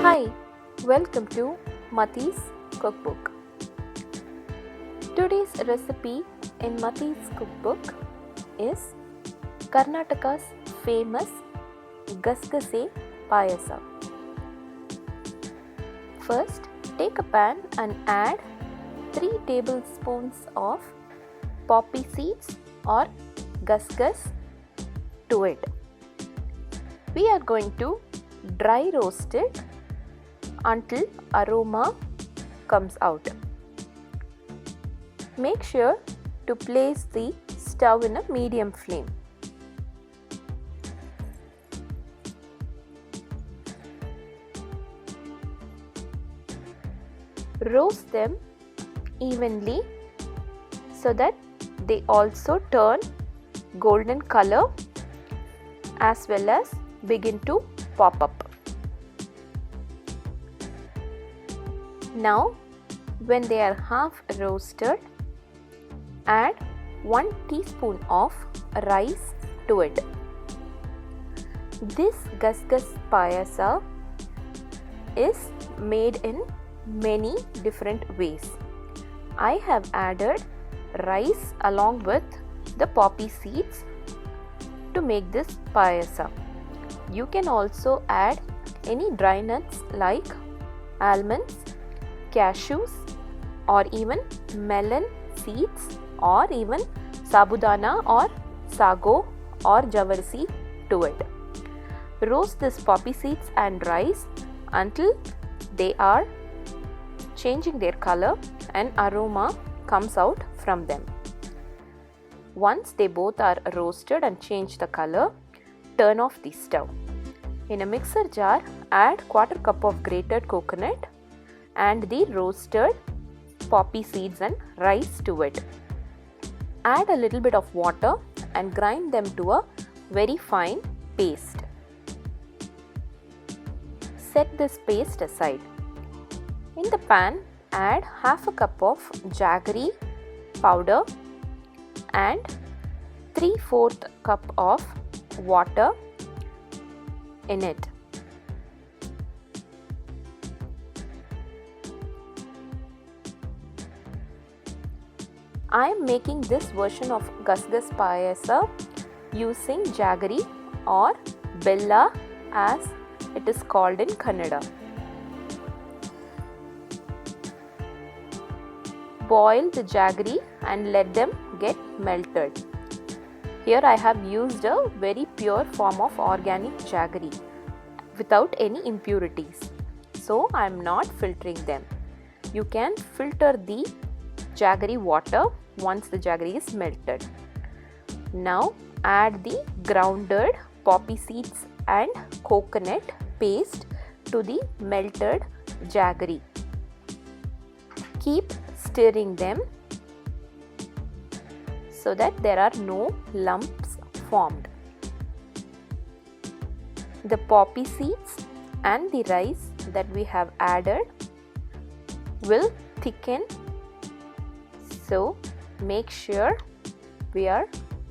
Hi, welcome to Mati's Cookbook. Today's recipe in Mati's Cookbook is Karnataka's famous Gasgase Payasa. First, take a pan and add 3 tablespoons of poppy seeds or gasgas to it. We are going to dry roast it until aroma comes out. Make sure to place the stove in a medium flame. Roast them evenly so that they also turn golden color as well as begin to pop up. Now, when they are half roasted, add 1 teaspoon of rice to it. This gasgas payasa is made in many different ways. I have added rice along with the poppy seeds to make this payasa. You can also add any dry nuts like almonds, cashews, or even melon seeds, or even sabudana or sago or jawarsi to it. Roast this poppy seeds and rice until they are changing their color and aroma comes out from them. Once they both are roasted and change the color, turn off the stove. In a mixer jar, add 1/4 cup of grated coconut and the roasted poppy seeds and rice to it. Add a little bit of water and grind them to a very fine paste. Set this paste aside. In the pan, add 1/2 cup of jaggery powder and 3/4 cup of water in it. I am making this version of gasgas payasa using jaggery or bella as it is called in Kannada. Boil the jaggery and let them get melted. Here I have used a very pure form of organic jaggery without any impurities. So I am not filtering them. You can filter the jaggery water once the jaggery is melted. Now add the grounded poppy seeds and coconut paste to the melted jaggery. Keep stirring them so that there are no lumps formed. The poppy seeds and the rice that we have added will thicken, so make sure we are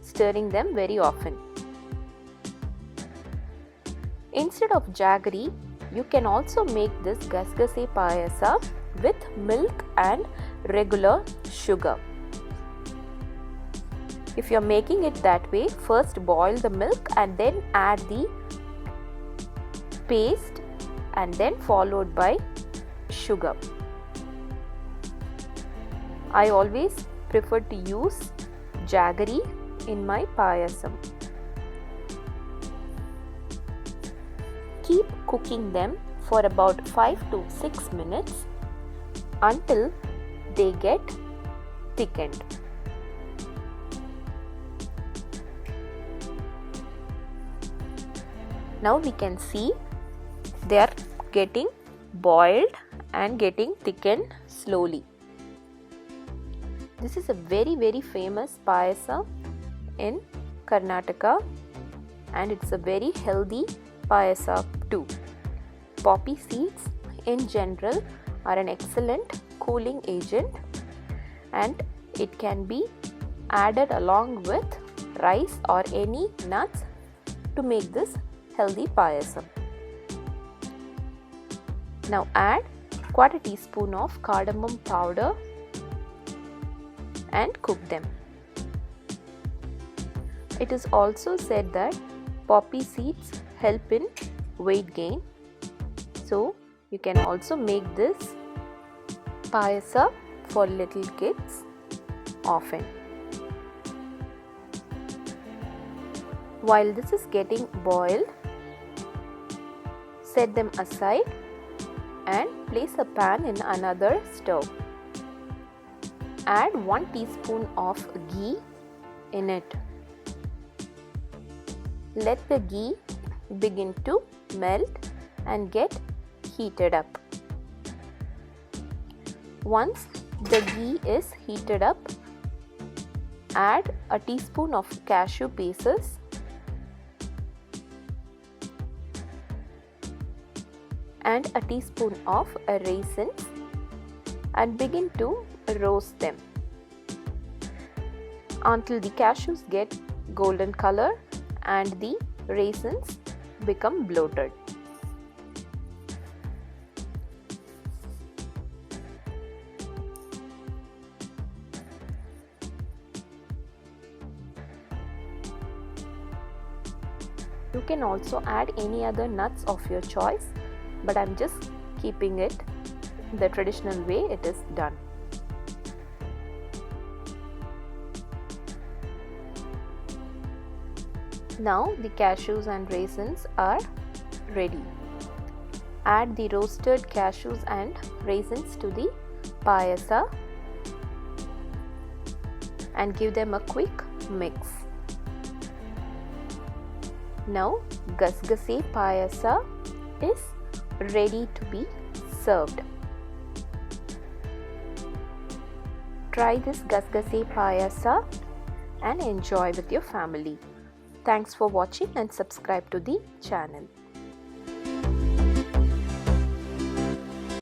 stirring them very often. Instead of jaggery, you can also make this gasgase payasa with milk and regular sugar. If you are making it that way, first boil the milk and then add the paste and then followed by sugar. I always prefer to use jaggery in my payasam. Keep cooking them for about 5 to 6 minutes until they get thickened. Now we can see they are getting boiled and getting thickened slowly. This is a very famous payasa in Karnataka and it's a very healthy payasa too. Poppy seeds in general are an excellent cooling agent and it can be added along with rice or any nuts to make this healthy payasam. Now add quarter teaspoon of cardamom powder and cook them. It is also said that poppy seeds help in weight gain, so you can also make this payasa for little kids often. While this is getting boiled, set them aside and place a pan in another stove. Add 1 teaspoon of ghee in it. Let the ghee begin to melt and get heated up. Once the ghee is heated up, add a teaspoon of cashew pieces and a teaspoon of raisins and begin to roast them until the cashews get golden color and the raisins become bloated. You can also add any other nuts of your choice, but I'm just keeping it the traditional way it is done. Now the cashews and raisins are ready. Add the roasted cashews and raisins to the payasa and give them a quick mix. Now gasgase payasa is ready to be served. Try this gasgase payasa and enjoy with your family. Thanks for watching and subscribe to the channel.